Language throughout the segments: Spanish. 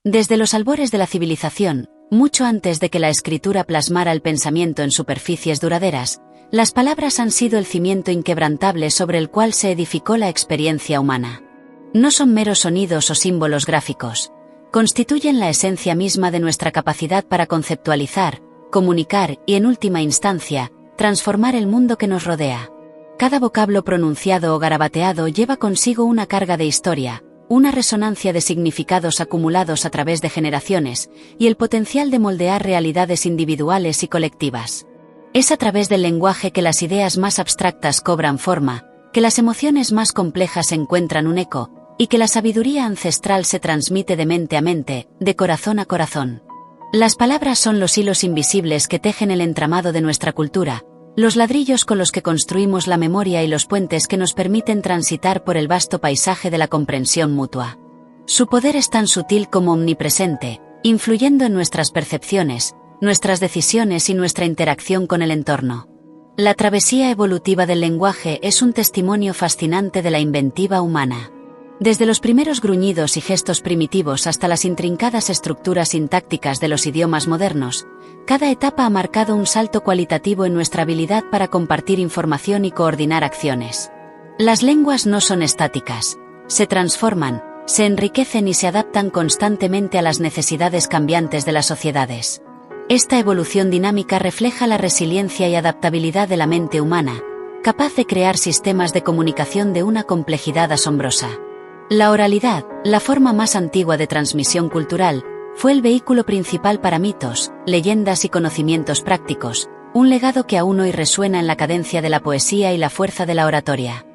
Desde los albores de la civilización, mucho antes de que la escritura plasmara el pensamiento en superficies duraderas, las palabras han sido el cimiento inquebrantable sobre el cual se edificó la experiencia humana. No son meros sonidos o símbolos gráficos. Constituyen la esencia misma de nuestra capacidad para conceptualizar, comunicar y, en última instancia, transformar el mundo que nos rodea. Cada vocablo pronunciado o garabateado lleva consigo una carga de historia, una resonancia de significados acumulados a través de generaciones, y el potencial de moldear realidades individuales y colectivas. Es a través del lenguaje que las ideas más abstractas cobran forma, que las emociones más complejas encuentran un eco, y que la sabiduría ancestral se transmite de mente a mente, de corazón a corazón. Las palabras son los hilos invisibles que tejen el entramado de nuestra cultura, los ladrillos con los que construimos la memoria y los puentes que nos permiten transitar por el vasto paisaje de la comprensión mutua. Su poder es tan sutil como omnipresente, influyendo en nuestras percepciones, nuestras decisiones y nuestra interacción con el entorno. La travesía evolutiva del lenguaje es un testimonio fascinante de la inventiva humana. Desde los primeros gruñidos y gestos primitivos hasta las intrincadas estructuras sintácticas de los idiomas modernos, cada etapa ha marcado un salto cualitativo en nuestra habilidad para compartir información y coordinar acciones. Las lenguas no son estáticas, se transforman, se enriquecen y se adaptan constantemente a las necesidades cambiantes de las sociedades. Esta evolución dinámica refleja la resiliencia y adaptabilidad de la mente humana, capaz de crear sistemas de comunicación de una complejidad asombrosa. La oralidad, la forma más antigua de transmisión cultural, fue el vehículo principal para mitos, leyendas y conocimientos prácticos, un legado que aún hoy resuena en la cadencia de la poesía y la fuerza de la oratoria.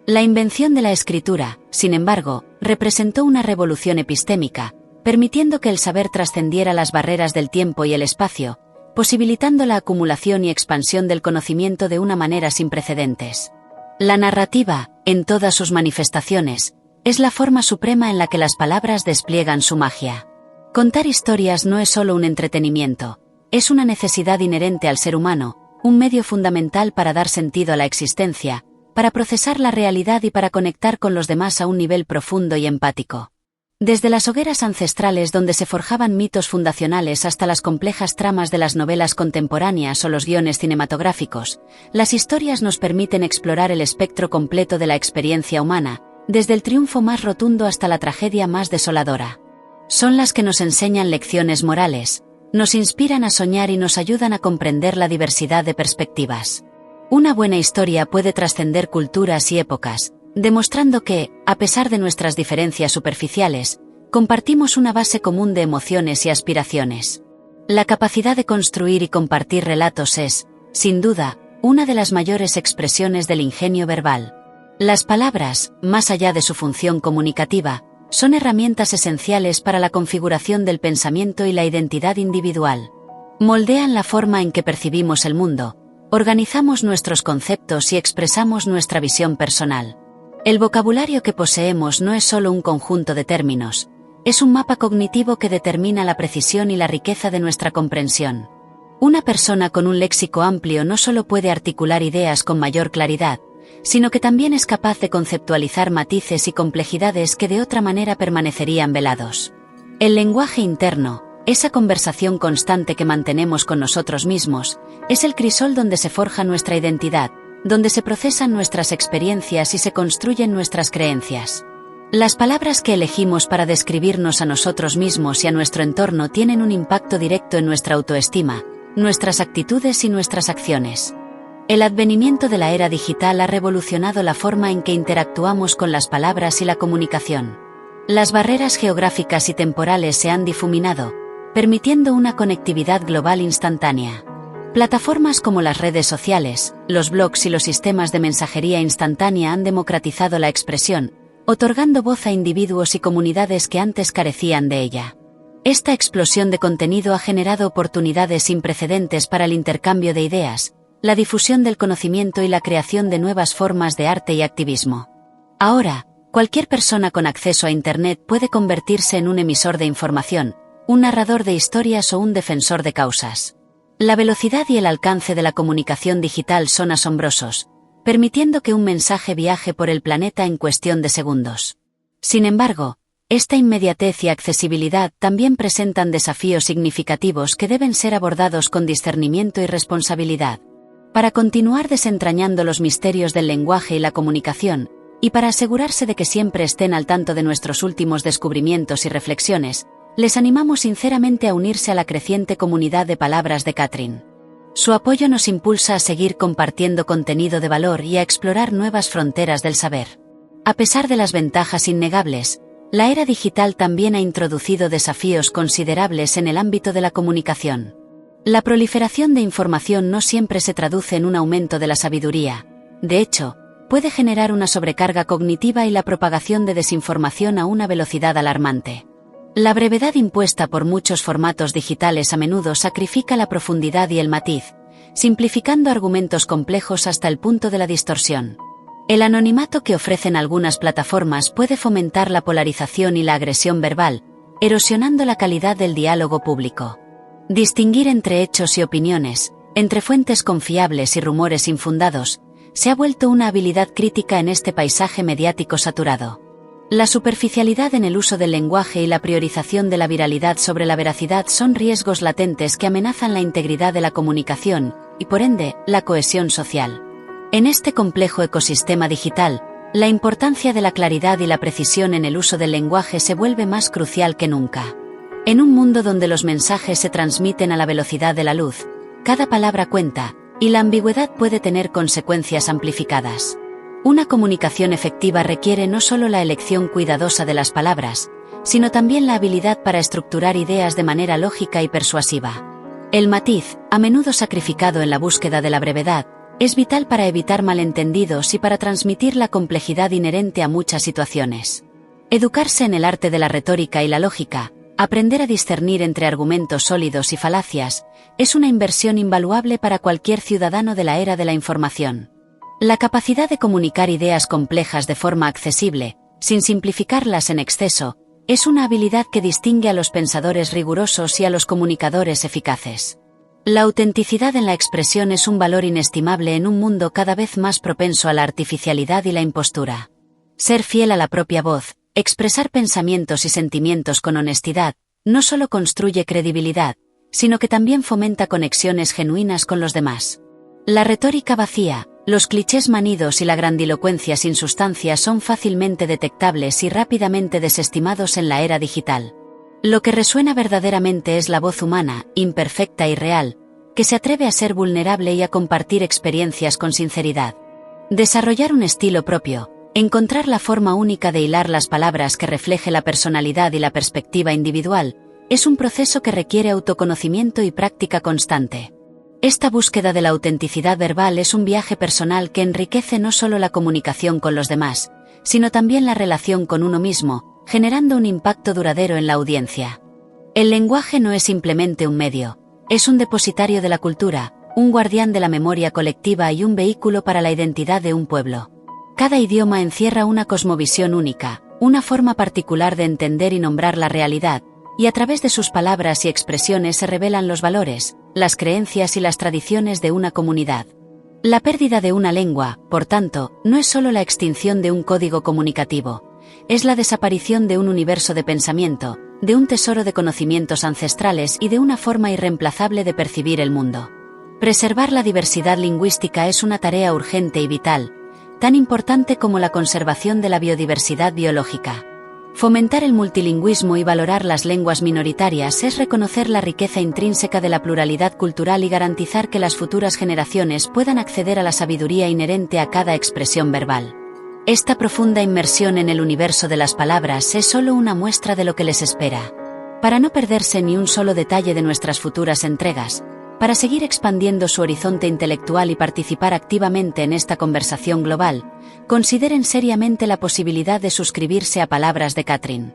La invención de la escritura, sin embargo, representó una revolución epistémica, permitiendo que el saber trascendiera las barreras del tiempo y el espacio, posibilitando la acumulación y expansión del conocimiento de una manera sin precedentes. La narrativa, en todas sus manifestaciones, es la forma suprema en la que las palabras despliegan su magia. Contar historias no es solo un entretenimiento, es una necesidad inherente al ser humano, un medio fundamental para dar sentido a la existencia, para procesar la realidad y para conectar con los demás a un nivel profundo y empático. Desde las hogueras ancestrales donde se forjaban mitos fundacionales hasta las complejas tramas de las novelas contemporáneas o los guiones cinematográficos, las historias nos permiten explorar el espectro completo de la experiencia humana, desde el triunfo más rotundo hasta la tragedia más desoladora. Son las que nos enseñan lecciones morales, nos inspiran a soñar y nos ayudan a comprender la diversidad de perspectivas. Una buena historia puede trascender culturas y épocas, demostrando que, a pesar de nuestras diferencias superficiales, compartimos una base común de emociones y aspiraciones. La capacidad de construir y compartir relatos es, sin duda, una de las mayores expresiones del ingenio verbal. Las palabras, más allá de su función comunicativa, son herramientas esenciales para la configuración del pensamiento y la identidad individual. Moldean la forma en que percibimos el mundo, organizamos nuestros conceptos y expresamos nuestra visión personal. El vocabulario que poseemos no es solo un conjunto de términos, es un mapa cognitivo que determina la precisión y la riqueza de nuestra comprensión. Una persona con un léxico amplio no solo puede articular ideas con mayor claridad, sino que también es capaz de conceptualizar matices y complejidades que de otra manera permanecerían velados. El lenguaje interno, esa conversación constante que mantenemos con nosotros mismos, es el crisol donde se forja nuestra identidad, donde se procesan nuestras experiencias y se construyen nuestras creencias. Las palabras que elegimos para describirnos a nosotros mismos y a nuestro entorno tienen un impacto directo en nuestra autoestima, nuestras actitudes y nuestras acciones. El advenimiento de la era digital ha revolucionado la forma en que interactuamos con las palabras y la comunicación. Las barreras geográficas y temporales se han difuminado, permitiendo una conectividad global instantánea. Plataformas como las redes sociales, los blogs y los sistemas de mensajería instantánea han democratizado la expresión, otorgando voz a individuos y comunidades que antes carecían de ella. Esta explosión de contenido ha generado oportunidades sin precedentes para el intercambio de ideas, la difusión del conocimiento y la creación de nuevas formas de arte y activismo. Ahora, cualquier persona con acceso a Internet puede convertirse en un emisor de información, un narrador de historias o un defensor de causas. La velocidad y el alcance de la comunicación digital son asombrosos, permitiendo que un mensaje viaje por el planeta en cuestión de segundos. Sin embargo, Esta inmediatez y accesibilidad también presentan desafíos significativos que deben ser abordados con discernimiento y responsabilidad. Para continuar desentrañando los misterios del lenguaje y la comunicación, y para asegurarse de que siempre estén al tanto de nuestros últimos descubrimientos y reflexiones, les animamos sinceramente a unirse a la creciente comunidad de palabras de Catherine. Su apoyo nos impulsa a seguir compartiendo contenido de valor y a explorar nuevas fronteras del saber. A pesar de las ventajas innegables, la era digital también ha introducido desafíos considerables en el ámbito de la comunicación. La proliferación de información no siempre se traduce en un aumento de la sabiduría. De hecho, puede generar una sobrecarga cognitiva y la propagación de desinformación a una velocidad alarmante. La brevedad impuesta por muchos formatos digitales a menudo sacrifica la profundidad y el matiz, simplificando argumentos complejos hasta el punto de la distorsión. El anonimato que ofrecen algunas plataformas puede fomentar la polarización y la agresión verbal, erosionando la calidad del diálogo público. Distinguir entre hechos y opiniones, entre fuentes confiables y rumores infundados, se ha vuelto una habilidad crítica en este paisaje mediático saturado. La superficialidad en el uso del lenguaje y la priorización de la viralidad sobre la veracidad son riesgos latentes que amenazan la integridad de la comunicación, y por ende, la cohesión social. En este complejo ecosistema digital, la importancia de la claridad y la precisión en el uso del lenguaje se vuelve más crucial que nunca. En un mundo donde los mensajes se transmiten a la velocidad de la luz, cada palabra cuenta, y la ambigüedad puede tener consecuencias amplificadas. Una comunicación efectiva requiere no solo la elección cuidadosa de las palabras, sino también la habilidad para estructurar ideas de manera lógica y persuasiva. El matiz, a menudo sacrificado en la búsqueda de la brevedad, es vital para evitar malentendidos y para transmitir la complejidad inherente a muchas situaciones. Educarse en el arte de la retórica y la lógica, aprender a discernir entre argumentos sólidos y falacias, es una inversión invaluable para cualquier ciudadano de la era de la información. La capacidad de comunicar ideas complejas de forma accesible, sin simplificarlas en exceso, es una habilidad que distingue a los pensadores rigurosos y a los comunicadores eficaces. La autenticidad en la expresión es un valor inestimable en un mundo cada vez más propenso a la artificialidad y la impostura. Ser fiel a la propia voz, expresar pensamientos y sentimientos con honestidad, no solo construye credibilidad, sino que también fomenta conexiones genuinas con los demás. La retórica vacía, los clichés manidos y la grandilocuencia sin sustancia son fácilmente detectables y rápidamente desestimados en la era digital. Lo que resuena verdaderamente es la voz humana, imperfecta y real, que se atreve a ser vulnerable y a compartir experiencias con sinceridad. Desarrollar un estilo propio, encontrar la forma única de hilar las palabras que refleje la personalidad y la perspectiva individual, es un proceso que requiere autoconocimiento y práctica constante. Esta búsqueda de la autenticidad verbal es un viaje personal que enriquece no solo la comunicación con los demás, sino también la relación con uno mismo, generando un impacto duradero en la audiencia. El lenguaje no es simplemente un medio, es un depositario de la cultura, un guardián de la memoria colectiva y un vehículo para la identidad de un pueblo. Cada idioma encierra una cosmovisión única, una forma particular de entender y nombrar la realidad, y a través de sus palabras y expresiones se revelan los valores, las creencias y las tradiciones de una comunidad. La pérdida de una lengua, por tanto, no es solo la extinción de un código comunicativo, es la desaparición de un universo de pensamiento, de un tesoro de conocimientos ancestrales y de una forma irreemplazable de percibir el mundo. Preservar la diversidad lingüística es una tarea urgente y vital, tan importante como la conservación de la biodiversidad biológica. Fomentar el multilingüismo y valorar las lenguas minoritarias es reconocer la riqueza intrínseca de la pluralidad cultural y garantizar que las futuras generaciones puedan acceder a la sabiduría inherente a cada expresión verbal. Esta profunda inmersión en el universo de las palabras es solo una muestra de lo que les espera. Para no perderse ni un solo detalle de nuestras futuras entregas, para seguir expandiendo su horizonte intelectual y participar activamente en esta conversación global, consideren seriamente la posibilidad de suscribirse a Palabras de Catherine.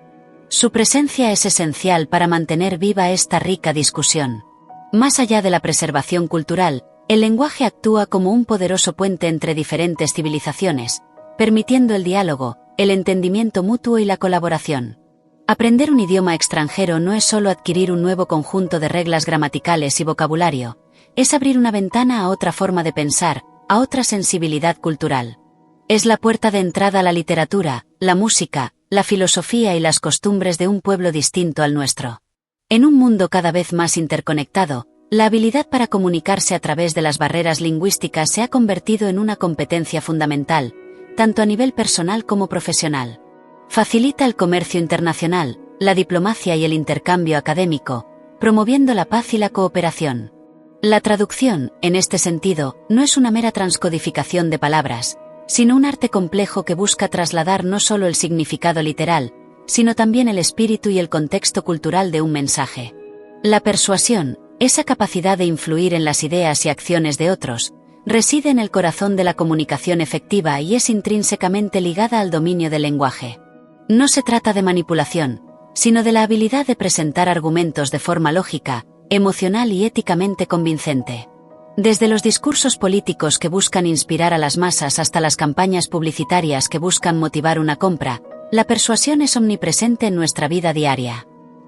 Su presencia es esencial para mantener viva esta rica discusión. Más allá de la preservación cultural, el lenguaje actúa como un poderoso puente entre diferentes civilizaciones, permitiendo el diálogo, el entendimiento mutuo y la colaboración. Aprender un idioma extranjero no es solo adquirir un nuevo conjunto de reglas gramaticales y vocabulario, es abrir una ventana a otra forma de pensar, a otra sensibilidad cultural. Es la puerta de entrada a la literatura, la música, la filosofía y las costumbres de un pueblo distinto al nuestro. En un mundo cada vez más interconectado, la habilidad para comunicarse a través de las barreras lingüísticas se ha convertido en una competencia fundamental, tanto a nivel personal como profesional. Facilita el comercio internacional, la diplomacia y el intercambio académico, promoviendo la paz y la cooperación. La traducción, en este sentido, no es una mera transcodificación de palabras, sino un arte complejo que busca trasladar no solo el significado literal, sino también el espíritu y el contexto cultural de un mensaje. La persuasión, esa capacidad de influir en las ideas y acciones de otros, reside en el corazón de la comunicación efectiva y es intrínsecamente ligada al dominio del lenguaje. No se trata de manipulación, sino de la habilidad de presentar argumentos de forma lógica, emocional y éticamente convincente. Desde los discursos políticos que buscan inspirar a las masas hasta las campañas publicitarias que buscan motivar una compra, la persuasión es omnipresente en nuestra vida diaria.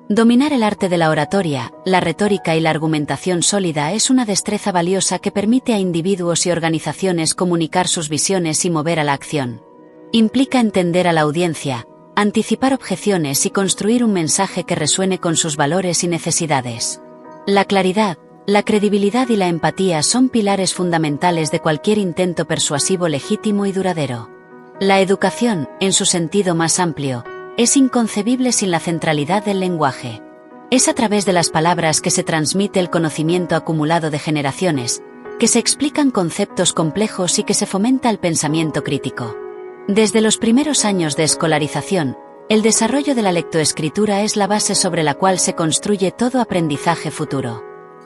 Dominar el arte de la oratoria, la retórica y la argumentación sólida es una destreza valiosa que permite a individuos y organizaciones comunicar sus visiones y mover a la acción. Implica entender a la audiencia, anticipar objeciones y construir un mensaje que resuene con sus valores y necesidades. La claridad, la credibilidad y la empatía son pilares fundamentales de cualquier intento persuasivo legítimo y duradero. La educación, en su sentido más amplio, es inconcebible sin la centralidad del lenguaje. Es a través de las palabras que se transmite el conocimiento acumulado de generaciones, que se explican conceptos complejos y que se fomenta el pensamiento crítico. Desde los primeros años de escolarización, el desarrollo de la lectoescritura es la base sobre la cual se construye todo aprendizaje futuro.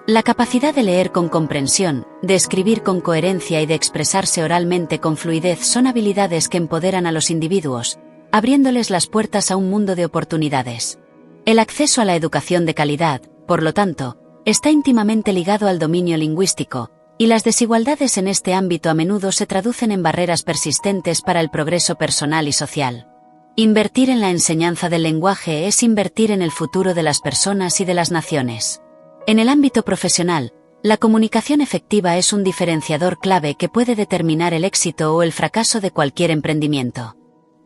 La capacidad de leer con comprensión, de escribir con coherencia y de expresarse oralmente con fluidez son habilidades que empoderan a los individuos, abriéndoles las puertas a un mundo de oportunidades. El acceso a la educación de calidad, por lo tanto, está íntimamente ligado al dominio lingüístico, y las desigualdades en este ámbito a menudo se traducen en barreras persistentes para el progreso personal y social. Invertir en la enseñanza del lenguaje es invertir en el futuro de las personas y de las naciones. En el ámbito profesional, la comunicación efectiva es un diferenciador clave que puede determinar el éxito o el fracaso de cualquier emprendimiento.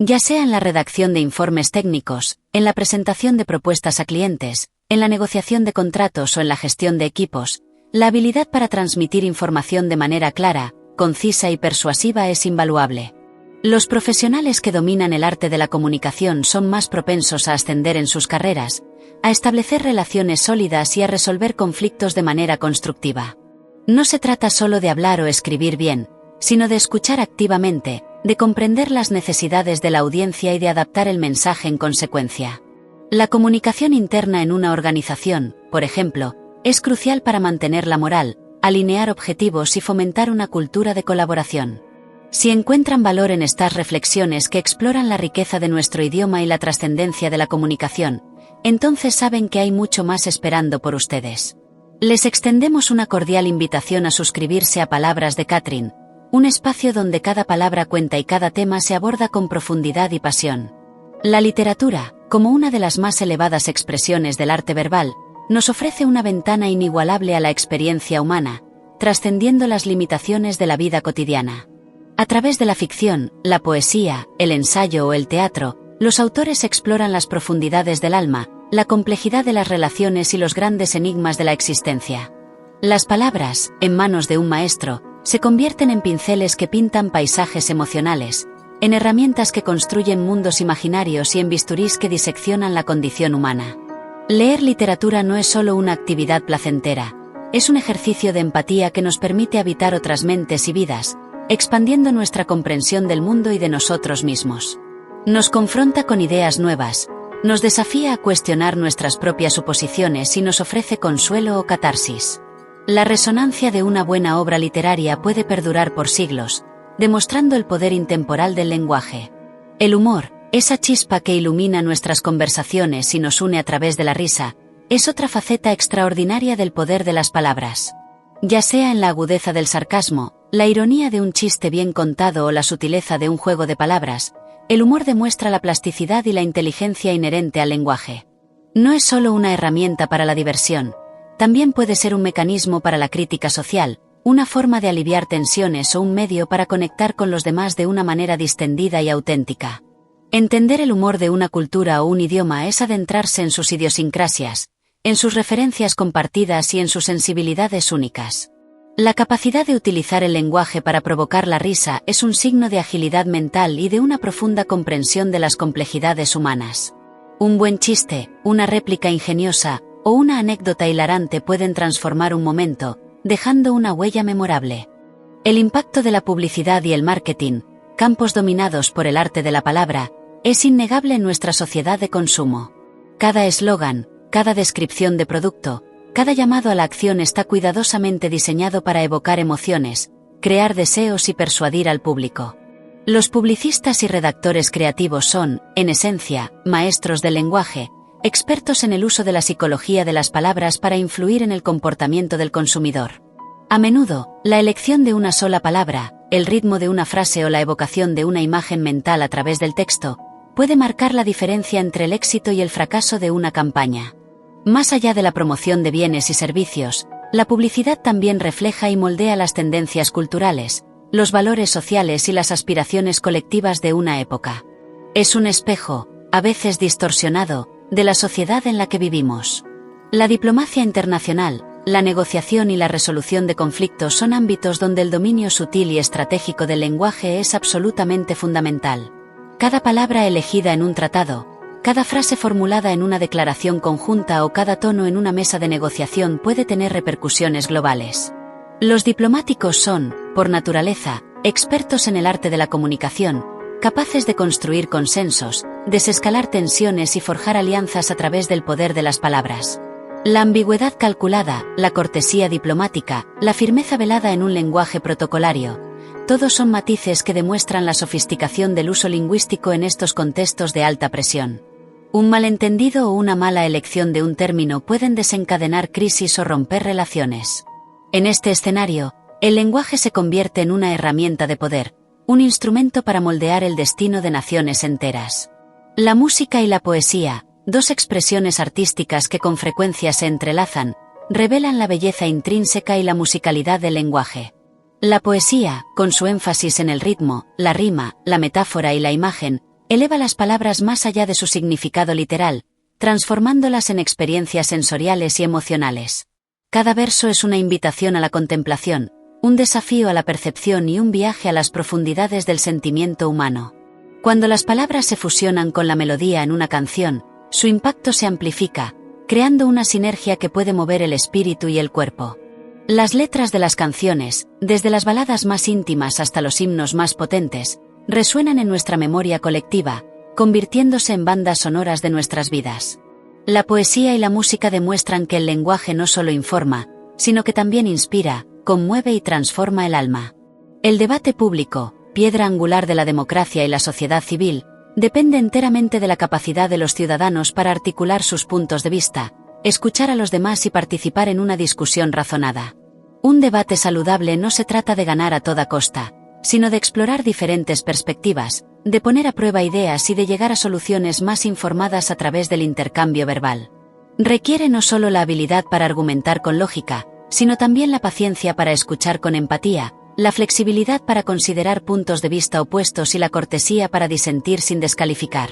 Ya sea en la redacción de informes técnicos, en la presentación de propuestas a clientes, en la negociación de contratos o en la gestión de equipos, la habilidad para transmitir información de manera clara, concisa y persuasiva es invaluable. Los profesionales que dominan el arte de la comunicación son más propensos a ascender en sus carreras, a establecer relaciones sólidas y a resolver conflictos de manera constructiva. No se trata solo de hablar o escribir bien, sino de escuchar activamente, de comprender las necesidades de la audiencia y de adaptar el mensaje en consecuencia. La comunicación interna en una organización, por ejemplo, es crucial para mantener la moral, alinear objetivos y fomentar una cultura de colaboración. Si encuentran valor en estas reflexiones que exploran la riqueza de nuestro idioma y la trascendencia de la comunicación, entonces saben que hay mucho más esperando por ustedes. Les extendemos una cordial invitación a suscribirse a Palabras de Catherine, un espacio donde cada palabra cuenta y cada tema se aborda con profundidad y pasión. La literatura, como una de las más elevadas expresiones del arte verbal, nos ofrece una ventana inigualable a la experiencia humana, trascendiendo las limitaciones de la vida cotidiana. A través de la ficción, la poesía, el ensayo o el teatro, los autores exploran las profundidades del alma, la complejidad de las relaciones y los grandes enigmas de la existencia. Las palabras, en manos de un maestro, se convierten en pinceles que pintan paisajes emocionales, en herramientas que construyen mundos imaginarios y en bisturís que diseccionan la condición humana. Leer literatura no es solo una actividad placentera, es un ejercicio de empatía que nos permite habitar otras mentes y vidas, expandiendo nuestra comprensión del mundo y de nosotros mismos. Nos confronta con ideas nuevas, nos desafía a cuestionar nuestras propias suposiciones y nos ofrece consuelo o catarsis. La resonancia de una buena obra literaria puede perdurar por siglos, demostrando el poder intemporal del lenguaje. El humor, esa chispa que ilumina nuestras conversaciones y nos une a través de la risa, es otra faceta extraordinaria del poder de las palabras. Ya sea en la agudeza del sarcasmo, la ironía de un chiste bien contado o la sutileza de un juego de palabras, el humor demuestra la plasticidad y la inteligencia inherente al lenguaje. No es solo una herramienta para la diversión, también puede ser un mecanismo para la crítica social, una forma de aliviar tensiones o un medio para conectar con los demás de una manera distendida y auténtica. Entender el humor de una cultura o un idioma es adentrarse en sus idiosincrasias, en sus referencias compartidas y en sus sensibilidades únicas. La capacidad de utilizar el lenguaje para provocar la risa es un signo de agilidad mental y de una profunda comprensión de las complejidades humanas. Un buen chiste, una réplica ingeniosa o una anécdota hilarante pueden transformar un momento, dejando una huella memorable. El impacto de la publicidad y el marketing, campos dominados por el arte de la palabra, es innegable en nuestra sociedad de consumo. Cada eslogan, cada descripción de producto, cada llamado a la acción está cuidadosamente diseñado para evocar emociones, crear deseos y persuadir al público. Los publicistas y redactores creativos son, en esencia, maestros del lenguaje, expertos en el uso de la psicología de las palabras para influir en el comportamiento del consumidor. A menudo, la elección de una sola palabra, el ritmo de una frase o la evocación de una imagen mental a través del texto, puede marcar la diferencia entre el éxito y el fracaso de una campaña. Más allá de la promoción de bienes y servicios, la publicidad también refleja y moldea las tendencias culturales, los valores sociales y las aspiraciones colectivas de una época. Es un espejo, a veces distorsionado, de la sociedad en la que vivimos. La diplomacia internacional, la negociación y la resolución de conflictos son ámbitos donde el dominio sutil y estratégico del lenguaje es absolutamente fundamental. Cada palabra elegida en un tratado, cada frase formulada en una declaración conjunta o cada tono en una mesa de negociación puede tener repercusiones globales. Los diplomáticos son, por naturaleza, expertos en el arte de la comunicación, capaces de construir consensos, desescalar tensiones y forjar alianzas a través del poder de las palabras. La ambigüedad calculada, la cortesía diplomática, la firmeza velada en un lenguaje protocolario, todos son matices que demuestran la sofisticación del uso lingüístico en estos contextos de alta presión. Un malentendido o una mala elección de un término pueden desencadenar crisis o romper relaciones. En este escenario, el lenguaje se convierte en una herramienta de poder, un instrumento para moldear el destino de naciones enteras. La música y la poesía, dos expresiones artísticas que con frecuencia se entrelazan, revelan la belleza intrínseca y la musicalidad del lenguaje. La poesía, con su énfasis en el ritmo, la rima, la metáfora y la imagen, eleva las palabras más allá de su significado literal, transformándolas en experiencias sensoriales y emocionales. Cada verso es una invitación a la contemplación, un desafío a la percepción y un viaje a las profundidades del sentimiento humano. Cuando las palabras se fusionan con la melodía en una canción, su impacto se amplifica, creando una sinergia que puede mover el espíritu y el cuerpo. Las letras de las canciones, desde las baladas más íntimas hasta los himnos más potentes, resuenan en nuestra memoria colectiva, convirtiéndose en bandas sonoras de nuestras vidas. La poesía y la música demuestran que el lenguaje no solo informa, sino que también inspira, conmueve y transforma el alma. El debate público, piedra angular de la democracia y la sociedad civil, depende enteramente de la capacidad de los ciudadanos para articular sus puntos de vista, escuchar a los demás y participar en una discusión razonada. Un debate saludable no se trata de ganar a toda costa, sino de explorar diferentes perspectivas, de poner a prueba ideas y de llegar a soluciones más informadas a través del intercambio verbal. Requiere no solo la habilidad para argumentar con lógica, sino también la paciencia para escuchar con empatía, la flexibilidad para considerar puntos de vista opuestos y la cortesía para disentir sin descalificar.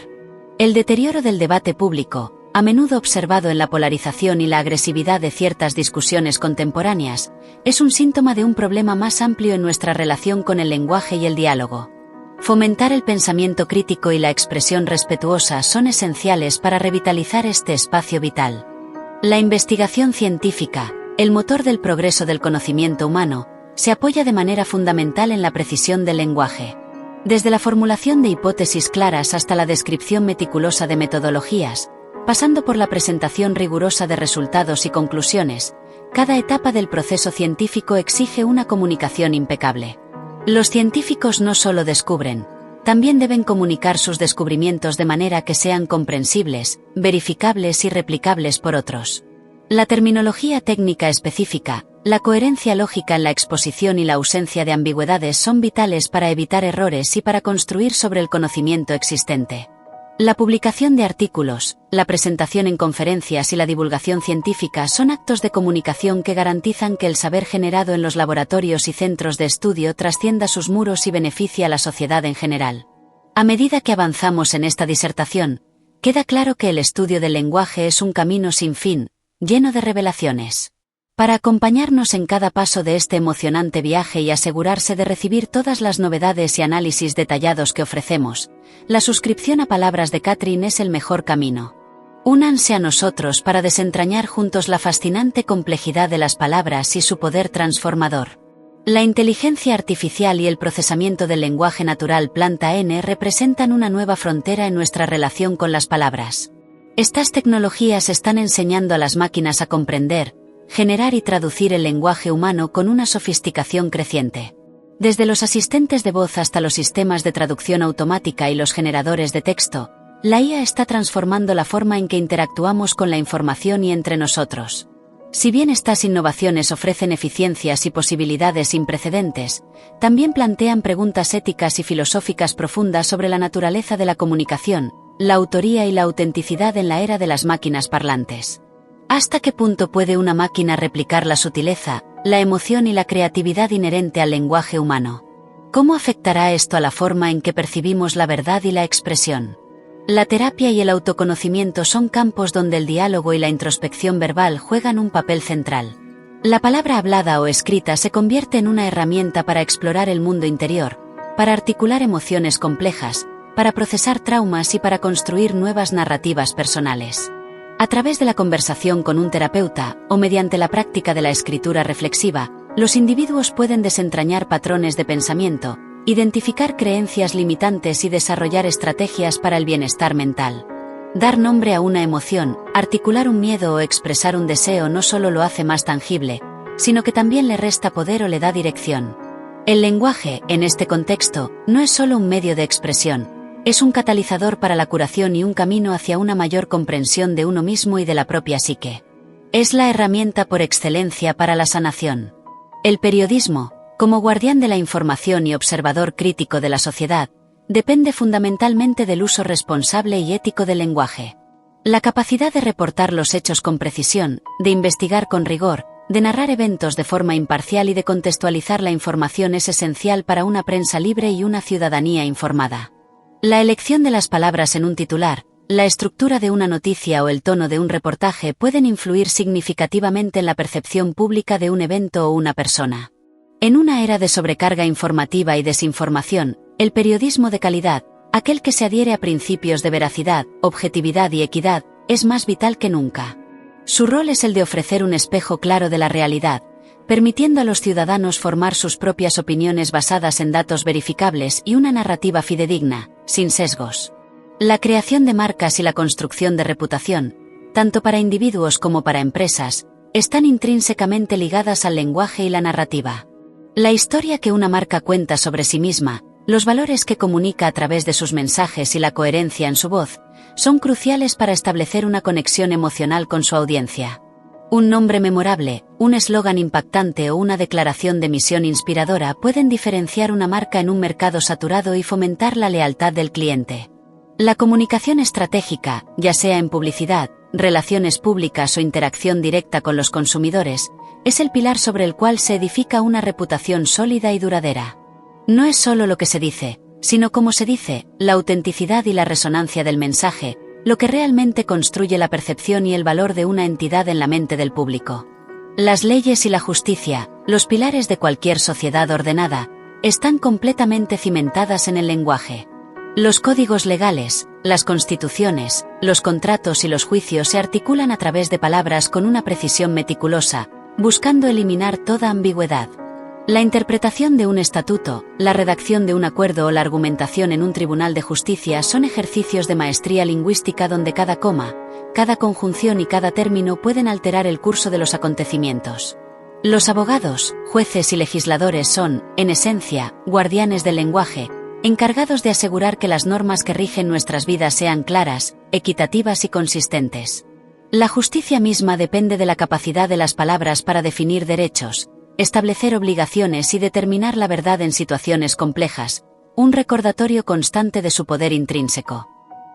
El deterioro del debate público, a menudo observado en la polarización y la agresividad de ciertas discusiones contemporáneas, es un síntoma de un problema más amplio en nuestra relación con el lenguaje y el diálogo. Fomentar el pensamiento crítico y la expresión respetuosa son esenciales para revitalizar este espacio vital. La investigación científica, el motor del progreso del conocimiento humano, se apoya de manera fundamental en la precisión del lenguaje. Desde la formulación de hipótesis claras hasta la descripción meticulosa de metodologías, pasando por la presentación rigurosa de resultados y conclusiones, cada etapa del proceso científico exige una comunicación impecable. Los científicos no solo descubren, también deben comunicar sus descubrimientos de manera que sean comprensibles, verificables y replicables por otros. La terminología técnica específica, la coherencia lógica en la exposición y la ausencia de ambigüedades son vitales para evitar errores y para construir sobre el conocimiento existente. La publicación de artículos, la presentación en conferencias y la divulgación científica son actos de comunicación que garantizan que el saber generado en los laboratorios y centros de estudio trascienda sus muros y beneficie a la sociedad en general. A medida que avanzamos en esta disertación, queda claro que el estudio del lenguaje es un camino sin fin, lleno de revelaciones. Para acompañarnos en cada paso de este emocionante viaje y asegurarse de recibir todas las novedades y análisis detallados que ofrecemos, la suscripción a Palabras de Catherine es el mejor camino. Únanse a nosotros para desentrañar juntos la fascinante complejidad de las palabras y su poder transformador. La inteligencia artificial y el procesamiento del lenguaje natural Planta N representan una nueva frontera en nuestra relación con las palabras. Estas tecnologías están enseñando a las máquinas a comprender, generar y traducir el lenguaje humano con una sofisticación creciente. Desde los asistentes de voz hasta los sistemas de traducción automática y los generadores de texto, la IA está transformando la forma en que interactuamos con la información y entre nosotros. Si bien estas innovaciones ofrecen eficiencias y posibilidades sin precedentes, también plantean preguntas éticas y filosóficas profundas sobre la naturaleza de la comunicación, la autoría y la autenticidad en la era de las máquinas parlantes. ¿Hasta qué punto puede una máquina replicar la sutileza, la emoción y la creatividad inherente al lenguaje humano? ¿Cómo afectará esto a la forma en que percibimos la verdad y la expresión? La terapia y el autoconocimiento son campos donde el diálogo y la introspección verbal juegan un papel central. La palabra hablada o escrita se convierte en una herramienta para explorar el mundo interior, para articular emociones complejas, para procesar traumas y para construir nuevas narrativas personales. A través de la conversación con un terapeuta, o mediante la práctica de la escritura reflexiva, los individuos pueden desentrañar patrones de pensamiento, identificar creencias limitantes y desarrollar estrategias para el bienestar mental. Dar nombre a una emoción, articular un miedo o expresar un deseo no solo lo hace más tangible, sino que también le resta poder o le da dirección. El lenguaje, en este contexto, no es solo un medio de expresión, es un catalizador para la curación y un camino hacia una mayor comprensión de uno mismo y de la propia psique. Es la herramienta por excelencia para la sanación. El periodismo, como guardián de la información y observador crítico de la sociedad, depende fundamentalmente del uso responsable y ético del lenguaje. La capacidad de reportar los hechos con precisión, de investigar con rigor, de narrar eventos de forma imparcial y de contextualizar la información es esencial para una prensa libre y una ciudadanía informada. La elección de las palabras en un titular, la estructura de una noticia o el tono de un reportaje pueden influir significativamente en la percepción pública de un evento o una persona. En una era de sobrecarga informativa y desinformación, el periodismo de calidad, aquel que se adhiere a principios de veracidad, objetividad y equidad, es más vital que nunca. Su rol es el de ofrecer un espejo claro de la realidad, permitiendo a los ciudadanos formar sus propias opiniones basadas en datos verificables y una narrativa fidedigna, sin sesgos. La creación de marcas y la construcción de reputación, tanto para individuos como para empresas, están intrínsecamente ligadas al lenguaje y la narrativa. La historia que una marca cuenta sobre sí misma, los valores que comunica a través de sus mensajes y la coherencia en su voz, son cruciales para establecer una conexión emocional con su audiencia. Un nombre memorable, un eslogan impactante o una declaración de misión inspiradora pueden diferenciar una marca en un mercado saturado y fomentar la lealtad del cliente. La comunicación estratégica, ya sea en publicidad, relaciones públicas o interacción directa con los consumidores, es el pilar sobre el cual se edifica una reputación sólida y duradera. No es solo lo que se dice, sino cómo se dice, la autenticidad y la resonancia del mensaje, lo que realmente construye la percepción y el valor de una entidad en la mente del público. Las leyes y la justicia, los pilares de cualquier sociedad ordenada, están completamente cimentadas en el lenguaje. Los códigos legales, las constituciones, los contratos y los juicios se articulan a través de palabras con una precisión meticulosa, buscando eliminar toda ambigüedad. La interpretación de un estatuto, la redacción de un acuerdo o la argumentación en un tribunal de justicia son ejercicios de maestría lingüística donde cada coma, cada conjunción y cada término pueden alterar el curso de los acontecimientos. Los abogados, jueces y legisladores son, en esencia, guardianes del lenguaje, encargados de asegurar que las normas que rigen nuestras vidas sean claras, equitativas y consistentes. La justicia misma depende de la capacidad de las palabras para definir derechos, establecer obligaciones y determinar la verdad en situaciones complejas, un recordatorio constante de su poder intrínseco.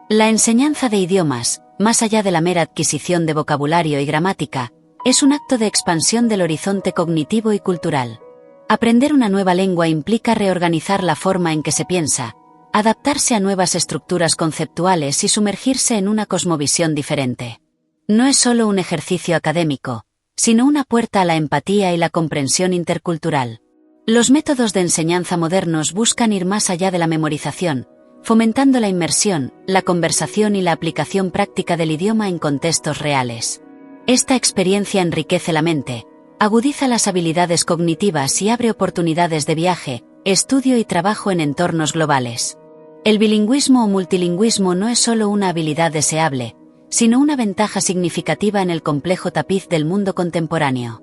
La enseñanza de idiomas, más allá de la mera adquisición de vocabulario y gramática, es un acto de expansión del horizonte cognitivo y cultural. Aprender una nueva lengua implica reorganizar la forma en que se piensa, adaptarse a nuevas estructuras conceptuales y sumergirse en una cosmovisión diferente. No es solo un ejercicio académico, sino una puerta a la empatía y la comprensión intercultural. Los métodos de enseñanza modernos buscan ir más allá de la memorización, fomentando la inmersión, la conversación y la aplicación práctica del idioma en contextos reales. Esta experiencia enriquece la mente, agudiza las habilidades cognitivas y abre oportunidades de viaje, estudio y trabajo en entornos globales. El bilingüismo o multilingüismo no es solo una habilidad deseable, sino una ventaja significativa en el complejo tapiz del mundo contemporáneo.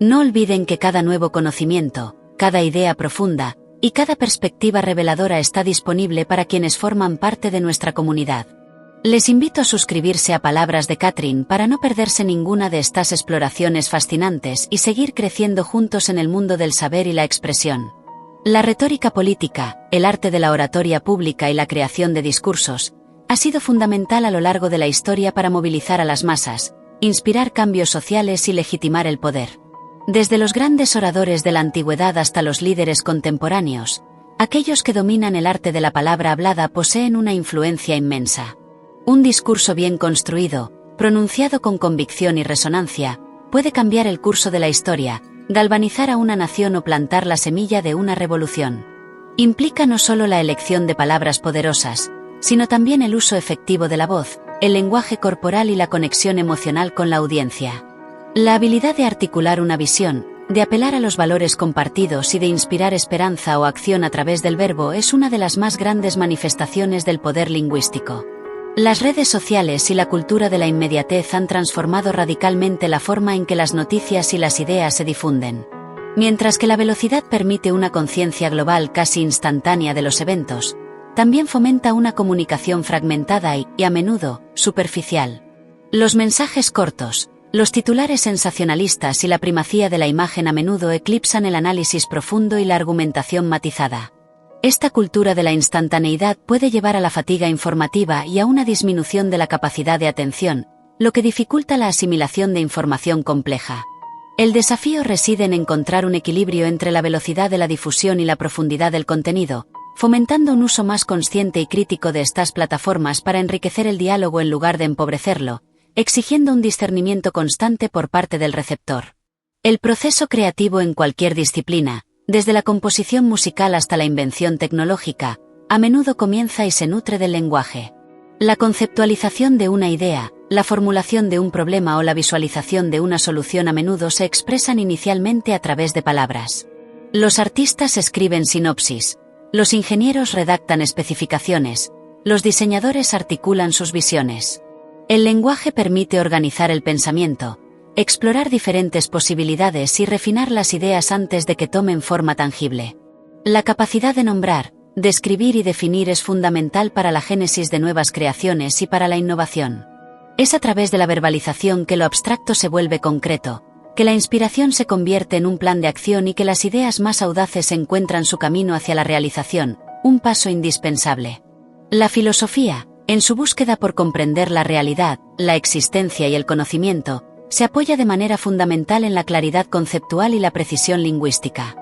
No olviden que cada nuevo conocimiento, cada idea profunda, y cada perspectiva reveladora está disponible para quienes forman parte de nuestra comunidad. Les invito a suscribirse a Palabras de Catherine para no perderse ninguna de estas exploraciones fascinantes y seguir creciendo juntos en el mundo del saber y la expresión. La retórica política, el arte de la oratoria pública y la creación de discursos, ha sido fundamental a lo largo de la historia para movilizar a las masas, inspirar cambios sociales y legitimar el poder. Desde los grandes oradores de la antigüedad hasta los líderes contemporáneos, aquellos que dominan el arte de la palabra hablada poseen una influencia inmensa. Un discurso bien construido, pronunciado con convicción y resonancia, puede cambiar el curso de la historia, galvanizar a una nación o plantar la semilla de una revolución. Implica no solo la elección de palabras poderosas, sino también el uso efectivo de la voz, el lenguaje corporal y la conexión emocional con la audiencia. La habilidad de articular una visión, de apelar a los valores compartidos y de inspirar esperanza o acción a través del verbo es una de las más grandes manifestaciones del poder lingüístico. Las redes sociales y la cultura de la inmediatez han transformado radicalmente la forma en que las noticias y las ideas se difunden. Mientras que la velocidad permite una conciencia global casi instantánea de los eventos, también fomenta una comunicación fragmentada y, a menudo, superficial. Los mensajes cortos, los titulares sensacionalistas y la primacía de la imagen a menudo eclipsan el análisis profundo y la argumentación matizada. Esta cultura de la instantaneidad puede llevar a la fatiga informativa y a una disminución de la capacidad de atención, lo que dificulta la asimilación de información compleja. El desafío reside en encontrar un equilibrio entre la velocidad de la difusión y la profundidad del contenido, fomentando un uso más consciente y crítico de estas plataformas para enriquecer el diálogo en lugar de empobrecerlo, exigiendo un discernimiento constante por parte del receptor. El proceso creativo en cualquier disciplina, desde la composición musical hasta la invención tecnológica, a menudo comienza y se nutre del lenguaje. La conceptualización de una idea, la formulación de un problema o la visualización de una solución a menudo se expresan inicialmente a través de palabras. Los artistas escriben sinopsis, los ingenieros redactan especificaciones, los diseñadores articulan sus visiones. El lenguaje permite organizar el pensamiento, explorar diferentes posibilidades y refinar las ideas antes de que tomen forma tangible. La capacidad de nombrar, describir y definir es fundamental para la génesis de nuevas creaciones y para la innovación. Es a través de la verbalización que lo abstracto se vuelve concreto, que la inspiración se convierte en un plan de acción y que las ideas más audaces encuentran su camino hacia la realización, un paso indispensable. La filosofía, en su búsqueda por comprender la realidad, la existencia y el conocimiento, se apoya de manera fundamental en la claridad conceptual y la precisión lingüística.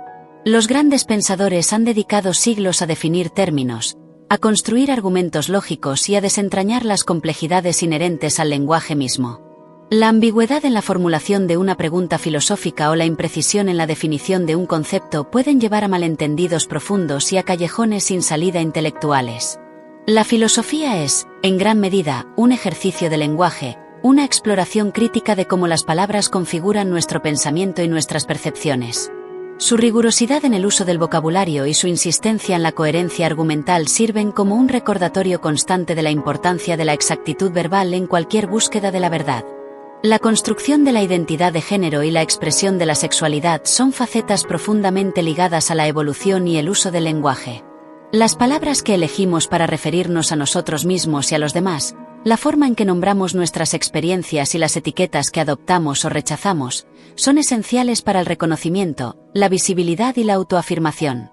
Los grandes pensadores han dedicado siglos a definir términos, a construir argumentos lógicos y a desentrañar las complejidades inherentes al lenguaje mismo. La ambigüedad en la formulación de una pregunta filosófica o la imprecisión en la definición de un concepto pueden llevar a malentendidos profundos y a callejones sin salida intelectuales. La filosofía es, en gran medida, un ejercicio de lenguaje, una exploración crítica de cómo las palabras configuran nuestro pensamiento y nuestras percepciones. Su rigurosidad en el uso del vocabulario y su insistencia en la coherencia argumental sirven como un recordatorio constante de la importancia de la exactitud verbal en cualquier búsqueda de la verdad. La construcción de la identidad de género y la expresión de la sexualidad son facetas profundamente ligadas a la evolución y el uso del lenguaje. Las palabras que elegimos para referirnos a nosotros mismos y a los demás, la forma en que nombramos nuestras experiencias y las etiquetas que adoptamos o rechazamos, son esenciales para el reconocimiento, la visibilidad y la autoafirmación.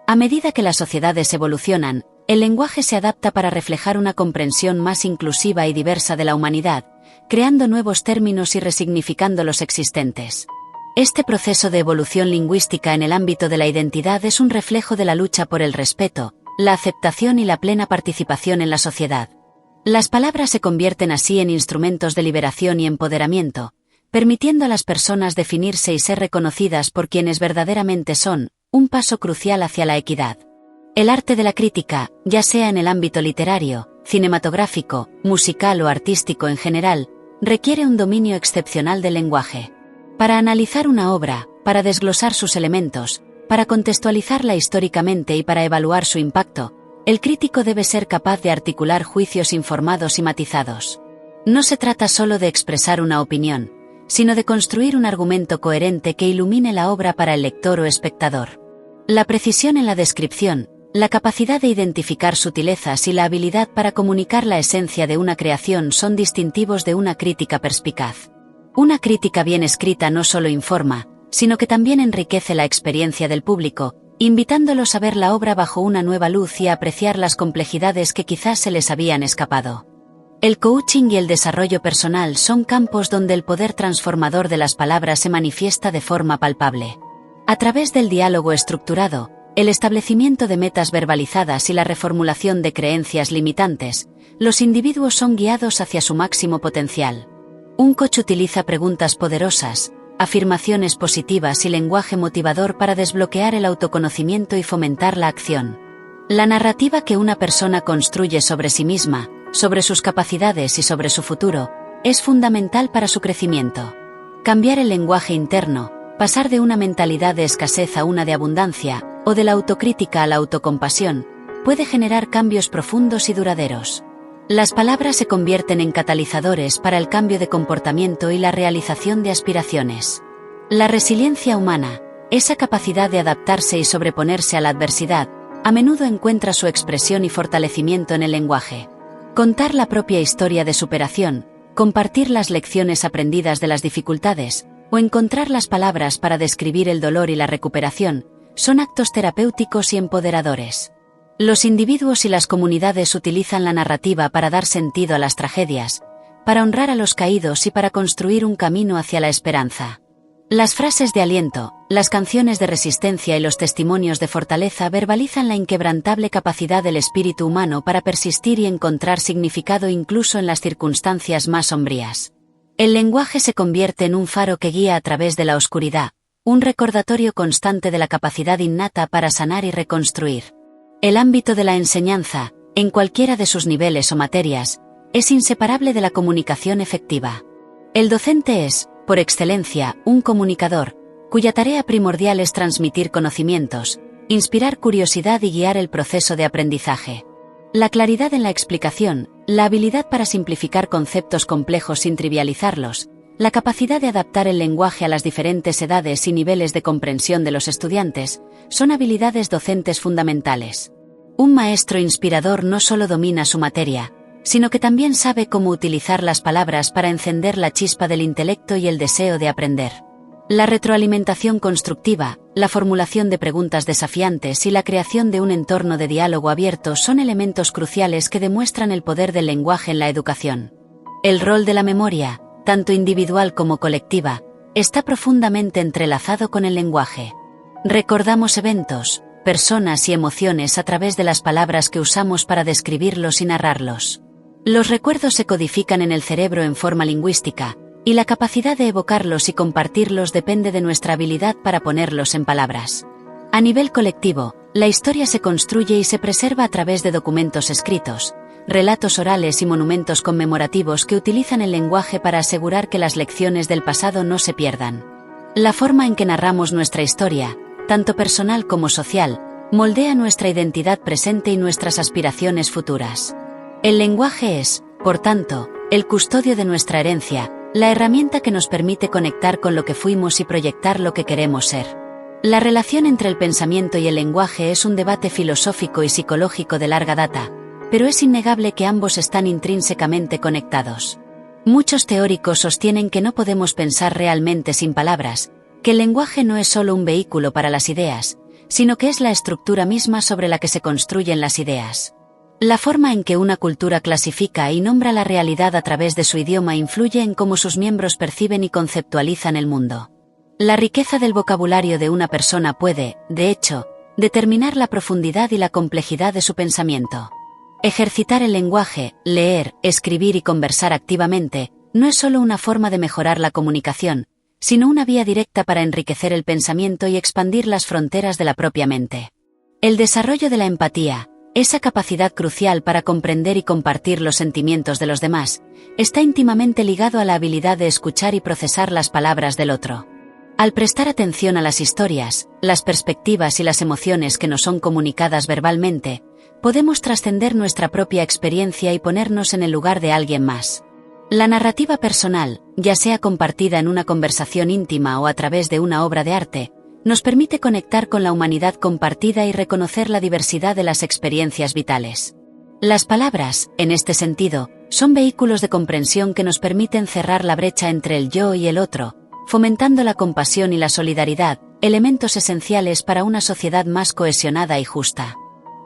A medida que las sociedades evolucionan, el lenguaje se adapta para reflejar una comprensión más inclusiva y diversa de la humanidad, creando nuevos términos y resignificando los existentes. Este proceso de evolución lingüística en el ámbito de la identidad es un reflejo de la lucha por el respeto, la aceptación y la plena participación en la sociedad. Las palabras se convierten así en instrumentos de liberación y empoderamiento, permitiendo a las personas definirse y ser reconocidas por quienes verdaderamente son, un paso crucial hacia la equidad. El arte de la crítica, ya sea en el ámbito literario, cinematográfico, musical o artístico en general, requiere un dominio excepcional del lenguaje. Para analizar una obra, para desglosar sus elementos, para contextualizarla históricamente y para evaluar su impacto, el crítico debe ser capaz de articular juicios informados y matizados. No se trata solo de expresar una opinión, sino de construir un argumento coherente que ilumine la obra para el lector o espectador. La precisión en la descripción, la capacidad de identificar sutilezas y la habilidad para comunicar la esencia de una creación son distintivos de una crítica perspicaz. Una crítica bien escrita no solo informa, sino que también enriquece la experiencia del público, invitándolos a ver la obra bajo una nueva luz y a apreciar las complejidades que quizás se les habían escapado. El coaching y el desarrollo personal son campos donde el poder transformador de las palabras se manifiesta de forma palpable. A través del diálogo estructurado, el establecimiento de metas verbalizadas y la reformulación de creencias limitantes, los individuos son guiados hacia su máximo potencial. Un coach utiliza preguntas poderosas, afirmaciones positivas y lenguaje motivador para desbloquear el autoconocimiento y fomentar la acción. La narrativa que una persona construye sobre sí misma, sobre sus capacidades y sobre su futuro, es fundamental para su crecimiento. Cambiar el lenguaje interno, pasar de una mentalidad de escasez a una de abundancia, o de la autocrítica a la autocompasión, puede generar cambios profundos y duraderos. Las palabras se convierten en catalizadores para el cambio de comportamiento y la realización de aspiraciones. La resiliencia humana, esa capacidad de adaptarse y sobreponerse a la adversidad, a menudo encuentra su expresión y fortalecimiento en el lenguaje. Contar la propia historia de superación, compartir las lecciones aprendidas de las dificultades, o encontrar las palabras para describir el dolor y la recuperación, son actos terapéuticos y empoderadores. Los individuos y las comunidades utilizan la narrativa para dar sentido a las tragedias, para honrar a los caídos y para construir un camino hacia la esperanza. Las frases de aliento, las canciones de resistencia y los testimonios de fortaleza verbalizan la inquebrantable capacidad del espíritu humano para persistir y encontrar significado incluso en las circunstancias más sombrías. El lenguaje se convierte en un faro que guía a través de la oscuridad, un recordatorio constante de la capacidad innata para sanar y reconstruir. El ámbito de la enseñanza, en cualquiera de sus niveles o materias, es inseparable de la comunicación efectiva. El docente es, por excelencia, un comunicador, cuya tarea primordial es transmitir conocimientos, inspirar curiosidad y guiar el proceso de aprendizaje. La claridad en la explicación, la habilidad para simplificar conceptos complejos sin trivializarlos, la capacidad de adaptar el lenguaje a las diferentes edades y niveles de comprensión de los estudiantes, son habilidades docentes fundamentales. Un maestro inspirador no solo domina su materia, sino que también sabe cómo utilizar las palabras para encender la chispa del intelecto y el deseo de aprender. La retroalimentación constructiva, la formulación de preguntas desafiantes y la creación de un entorno de diálogo abierto son elementos cruciales que demuestran el poder del lenguaje en la educación. El rol de la memoria, tanto individual como colectiva, está profundamente entrelazado con el lenguaje. Recordamos eventos, personas y emociones a través de las palabras que usamos para describirlos y narrarlos. Los recuerdos se codifican en el cerebro en forma lingüística, y la capacidad de evocarlos y compartirlos depende de nuestra habilidad para ponerlos en palabras. A nivel colectivo, la historia se construye y se preserva a través de documentos escritos, relatos orales y monumentos conmemorativos que utilizan el lenguaje para asegurar que las lecciones del pasado no se pierdan. La forma en que narramos nuestra historia, tanto personal como social, moldea nuestra identidad presente y nuestras aspiraciones futuras. El lenguaje es, por tanto, el custodio de nuestra herencia, la herramienta que nos permite conectar con lo que fuimos y proyectar lo que queremos ser. La relación entre el pensamiento y el lenguaje es un debate filosófico y psicológico de larga data, pero es innegable que ambos están intrínsecamente conectados. Muchos teóricos sostienen que no podemos pensar realmente sin palabras, que el lenguaje no es solo un vehículo para las ideas, sino que es la estructura misma sobre la que se construyen las ideas. La forma en que una cultura clasifica y nombra la realidad a través de su idioma influye en cómo sus miembros perciben y conceptualizan el mundo. La riqueza del vocabulario de una persona puede, de hecho, determinar la profundidad y la complejidad de su pensamiento. Ejercitar el lenguaje, leer, escribir y conversar activamente, no es solo una forma de mejorar la comunicación, sino una vía directa para enriquecer el pensamiento y expandir las fronteras de la propia mente. El desarrollo de la empatía, esa capacidad crucial para comprender y compartir los sentimientos de los demás, está íntimamente ligado a la habilidad de escuchar y procesar las palabras del otro. Al prestar atención a las historias, las perspectivas y las emociones que nos son comunicadas verbalmente, podemos trascender nuestra propia experiencia y ponernos en el lugar de alguien más. La narrativa personal, ya sea compartida en una conversación íntima o a través de una obra de arte, nos permite conectar con la humanidad compartida y reconocer la diversidad de las experiencias vitales. Las palabras, en este sentido, son vehículos de comprensión que nos permiten cerrar la brecha entre el yo y el otro, fomentando la compasión y la solidaridad, elementos esenciales para una sociedad más cohesionada y justa.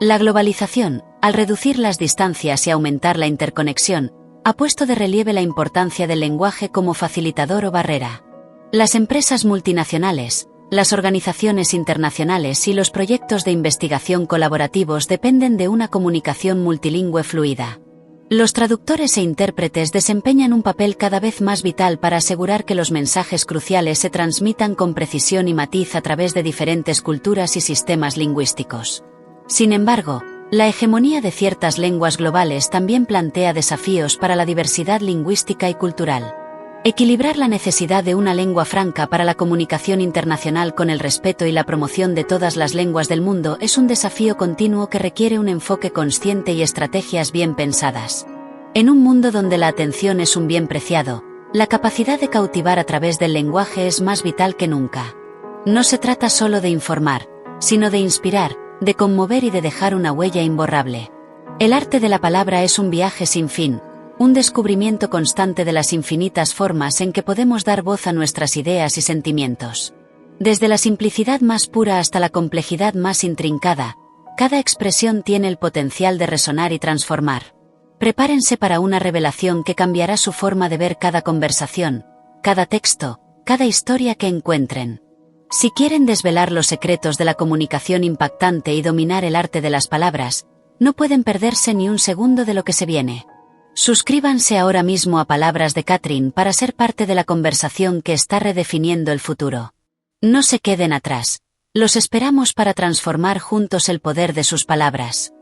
La globalización, al reducir las distancias y aumentar la interconexión, ha puesto de relieve la importancia del lenguaje como facilitador o barrera. Las empresas multinacionales, las organizaciones internacionales y los proyectos de investigación colaborativos dependen de una comunicación multilingüe fluida. Los traductores e intérpretes desempeñan un papel cada vez más vital para asegurar que los mensajes cruciales se transmitan con precisión y matiz a través de diferentes culturas y sistemas lingüísticos. Sin embargo, la hegemonía de ciertas lenguas globales también plantea desafíos para la diversidad lingüística y cultural. Equilibrar la necesidad de una lengua franca para la comunicación internacional con el respeto y la promoción de todas las lenguas del mundo es un desafío continuo que requiere un enfoque consciente y estrategias bien pensadas. En un mundo donde la atención es un bien preciado, la capacidad de cautivar a través del lenguaje es más vital que nunca. No se trata solo de informar, sino de inspirar, de conmover y de dejar una huella imborrable. El arte de la palabra es un viaje sin fin, un descubrimiento constante de las infinitas formas en que podemos dar voz a nuestras ideas y sentimientos. Desde la simplicidad más pura hasta la complejidad más intrincada, cada expresión tiene el potencial de resonar y transformar. Prepárense para una revelación que cambiará su forma de ver cada conversación, cada texto, cada historia que encuentren. Si quieren desvelar los secretos de la comunicación impactante y dominar el arte de las palabras, no pueden perderse ni un segundo de lo que se viene. Suscríbanse ahora mismo a Palabras de Catherine para ser parte de la conversación que está redefiniendo el futuro. No se queden atrás. Los esperamos para transformar juntos el poder de sus palabras.